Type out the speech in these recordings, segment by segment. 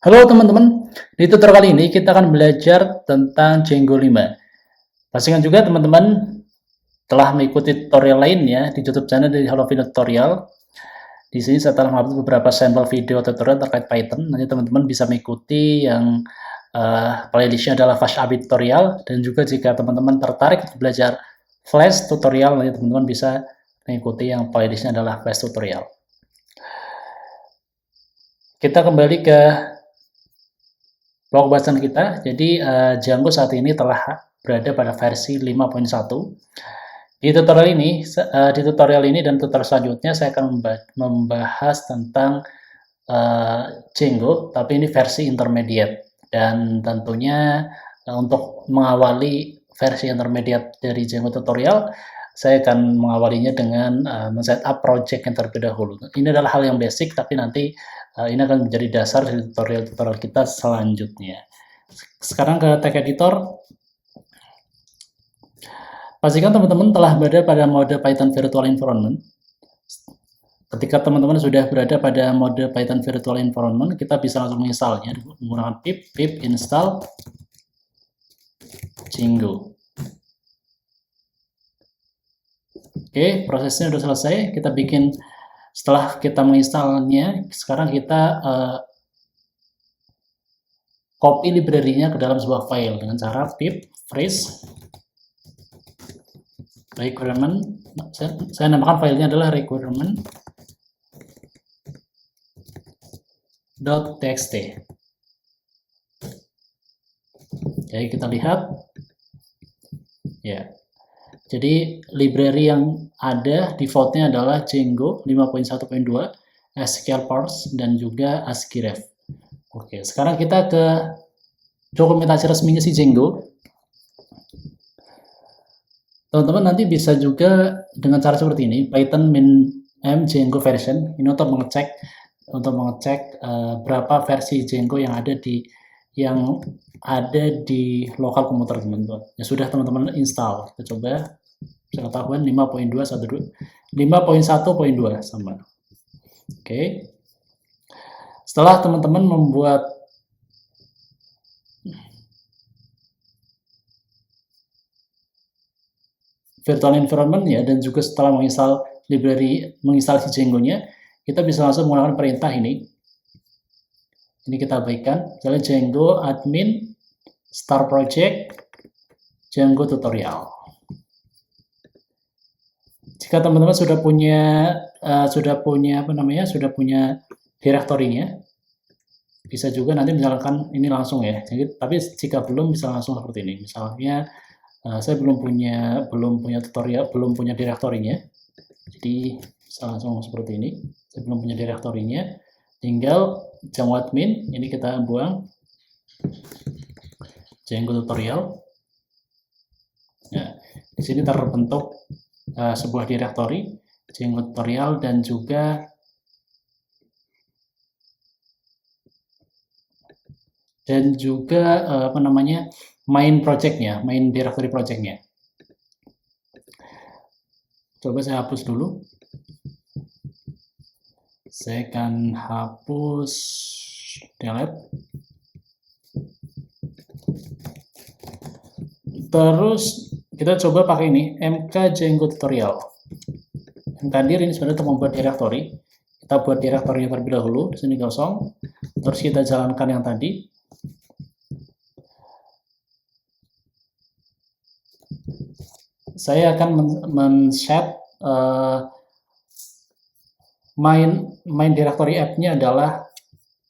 Halo teman-teman, di tutorial kali ini kita akan belajar tentang Django 5. Pastikan juga teman-teman telah mengikuti tutorial lainnya di YouTube channel dari Halo Video Tutorial. Di sini saya telah mengupload beberapa sampel video tutorial terkait Python. Nanti teman-teman bisa mengikuti yang playlistnya adalah Flash API Tutorial, dan juga jika teman-teman tertarik untuk belajar Flash Tutorial, nanti teman-teman bisa mengikuti yang playlistnya adalah Flash Tutorial. Kita kembali ke pokok bahasan kita. Jadi Django saat ini telah berada pada versi 5.1. Di tutorial ini dan tutorial selanjutnya saya akan membahas tentang Django, tapi ini versi intermediate. Dan tentunya untuk mengawali versi intermediate dari Django tutorial, saya akan mengawalinya dengan men-setup project yang terlebih dahulu. Ini adalah hal yang basic, tapi nanti ini akan menjadi dasar dari tutorial-tutorial kita selanjutnya. Sekarang ke tag editor. Pastikan teman-teman telah berada pada mode Python Virtual Environment. Ketika teman-teman sudah berada pada mode Python Virtual Environment, kita bisa langsung menginstalnya menggunakan pip install Django. Oke, prosesnya sudah selesai. Kita bikin, setelah kita menginstalnya, sekarang kita copy library-nya ke dalam sebuah file dengan cara pip freeze requirement. Saya namakan filenya adalah requirement.txt. Jadi kita lihat ya. Jadi library yang ada defaultnya adalah Django 5.1.2, SQL Parse, dan juga ASCII-Ref. Oke, sekarang kita ke dokumentasi resminya si Django. Teman-teman nanti bisa juga dengan cara seperti ini, Python min-m Django version, ini untuk mengecek berapa versi Django yang ada di lokal komputer teman-teman. Ya sudah teman-teman install. Kita coba pengetahuan 5.1.2 sama. Oke. Setelah teman-teman membuat virtual environment ya, dan juga setelah menginstal si Django-nya, kita bisa langsung menggunakan perintah ini. Ini kita abaikan. Misalnya Django admin start project Django tutorial. Jika teman-teman sudah punya direktorinya, bisa juga nanti misalkan ini langsung ya. Jadi, tapi jika belum bisa langsung seperti ini. Misalnya saya belum punya tutorial, belum punya direktorinya. Jadi bisa langsung seperti ini. Saya belum punya direktorinya. Tinggal Django admin, ini kita buang Django tutorial. Nah, di sini terbentuk sebuah direktori Django tutorial dan juga main projectnya, main directory projectnya. Coba saya hapus dulu. Saya akan hapus delete. Terus kita coba pakai ini, mk Django tutorial. Mkdir ini sebenarnya untuk membuat direktori. Kita buat direktori terlebih dahulu, di sini kosong. Terus kita jalankan yang tadi. Saya akan men-set main directory app-nya adalah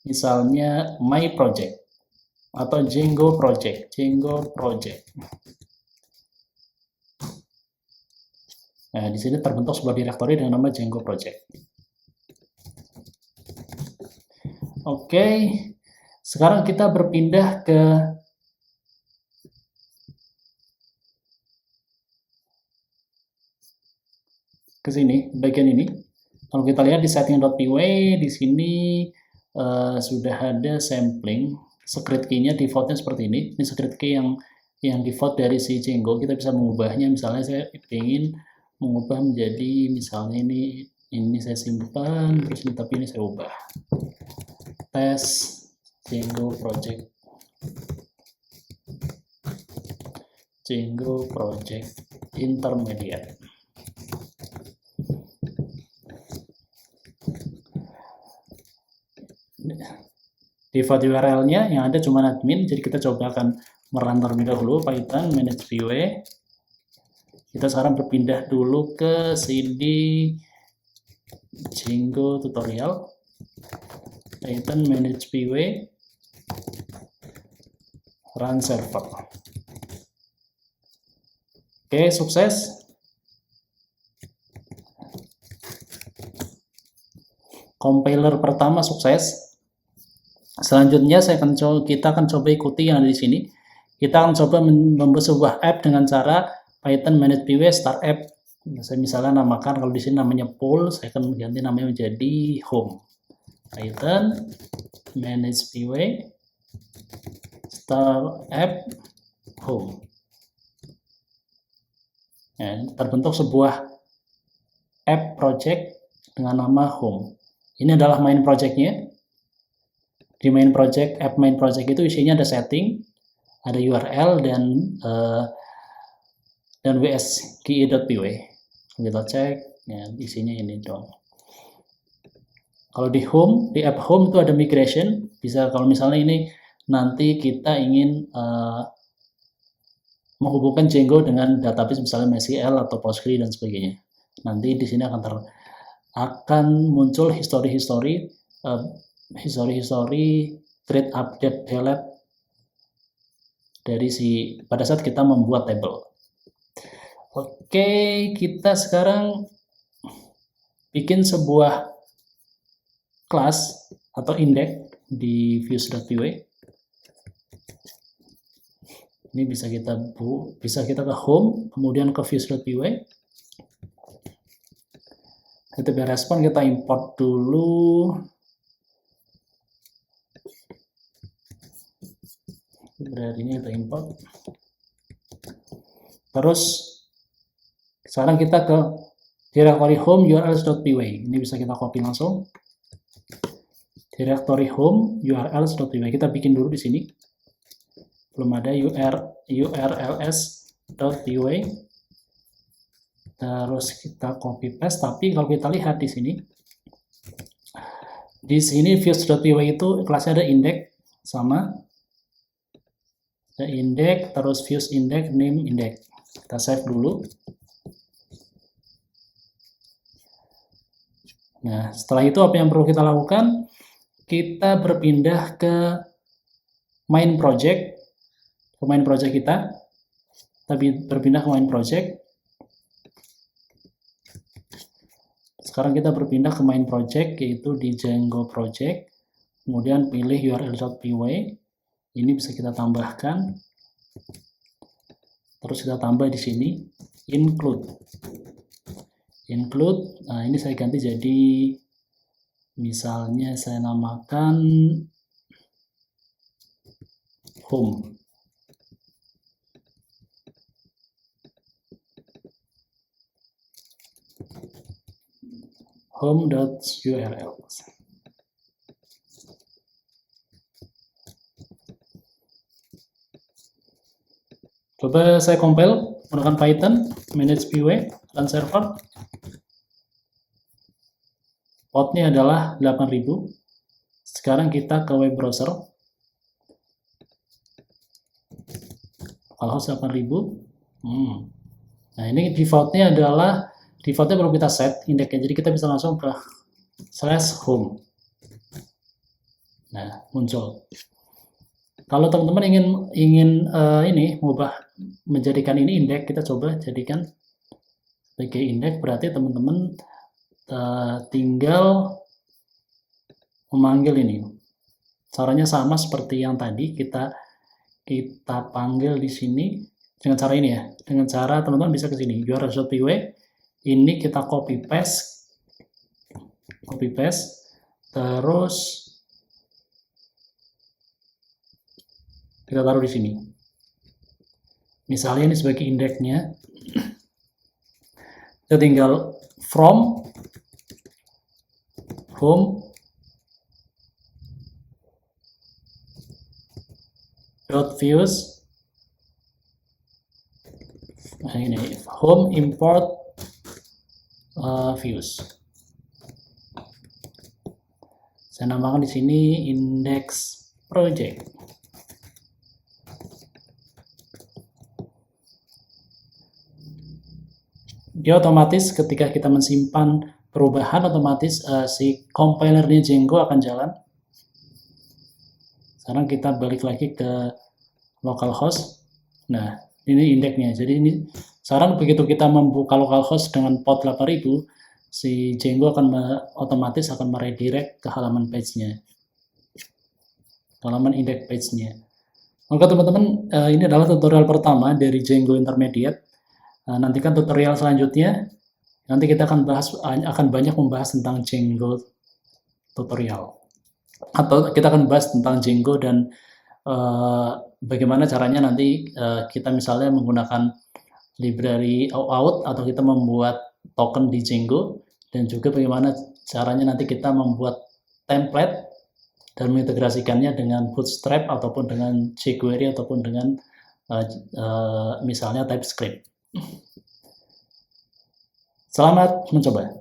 misalnya my project atau Django project. Nah, di sini terbentuk sebuah directory dengan nama Django project. Oke, sekarang kita berpindah ke sini, bagian ini. Kalau kita lihat di setting.py, di sini sudah ada sampling. Secret key-nya defaultnya seperti ini. Ini secret key yang default dari si Django. Kita bisa mengubahnya. Misalnya saya ingin mengubah menjadi, misalnya ini saya simpan, terus ini, tapi ini saya ubah. Tes Django project intermediate. Default URL-nya yang ada cuma admin, jadi kita coba akan merun terlebih dahulu Python manage view. Kita sekarang berpindah dulu ke CD Django tutorial, Python manage view, run server. Oke, sukses. Compiler pertama sukses. Selanjutnya kita akan coba ikuti yang ada di sini. Kita akan coba membuat sebuah app dengan cara Python manage view start app. Saya misalnya namakan, kalau di sini namanya pool, saya akan ganti namanya menjadi home. Python manage view start app home. Ya, terbentuk sebuah app project dengan nama home. Ini adalah main projectnya. Di main project, app main project itu isinya ada setting, ada URL dan wsgi.py. Kita cek, ya isinya ini dong. Kalau di home, di app home itu ada migration. Bisa kalau misalnya ini nanti kita ingin menghubungkan Django dengan database misalnya MySQL atau Postgre dan sebagainya. Nanti di sini akan muncul history create, update, delete dari pada saat kita membuat table. Oke, kita sekarang bikin sebuah kelas atau index di views.py. Ini bisa kita ke home, kemudian ke views.py. Kita biar respon, kita import dulu. Berarti ini kita import. Terus sekarang kita ke directory home urls.py. Ini bisa kita copy langsung. Directory home urls.py. Kita bikin dulu di sini. Belum ada urls.py. Terus kita copy paste. Tapi kalau kita lihat di sini views.py itu kelasnya ada index sama ada index, terus views index, name index. Kita save dulu. Nah, setelah itu apa yang perlu kita lakukan? Kita berpindah ke main project, kita. Tapi berpindah ke main project. Sekarang kita berpindah ke main project, yaitu di Django project. Kemudian pilih url.py. Ini bisa kita tambahkan. Terus kita tambah di sini include. Nah, ini saya ganti jadi, misalnya saya namakan home. home.url. Coba saya compile menggunakan Python manage view run server. Portnya adalah 8000. Sekarang kita ke web browser. Localhost 8000. Nah, ini defaultnya perlu kita set indeksnya. Jadi kita bisa langsung ke /home. Nah, muncul. Kalau teman-teman ingin menjadikan ini indeks, kita coba jadikan sebagai indeks. Berarti teman-teman tinggal memanggil ini. Caranya sama seperti yang tadi, kita panggil di sini dengan cara ini ya. Dengan cara teman-teman bisa ke sini url.py. Ini kita copy paste, terus kita taruh di sini. Misalnya ini sebagai indeksnya, kita tinggal from home .views. Nah, ini home import views. Saya namakan di sini index project. Dia otomatis ketika kita mensimpan perubahan, otomatis si compilernya Django akan jalan. Sekarang kita balik lagi ke localhost. Nah, ini indeksnya. Jadi ini sekarang begitu kita membuka localhost dengan port 8000, si Django akan otomatis akan meredirect ke halaman page-nya, halaman index page-nya. Oke teman-teman, ini adalah tutorial pertama dari Django Intermediate. Nantikan tutorial selanjutnya. Nanti kita akan banyak membahas tentang Django tutorial, atau kita akan bahas tentang Django dan bagaimana caranya nanti kita misalnya menggunakan library OAuth atau kita membuat token di Django, dan juga bagaimana caranya nanti kita membuat template dan mengintegrasikannya dengan Bootstrap ataupun dengan jQuery ataupun dengan misalnya TypeScript. Selamat mencoba.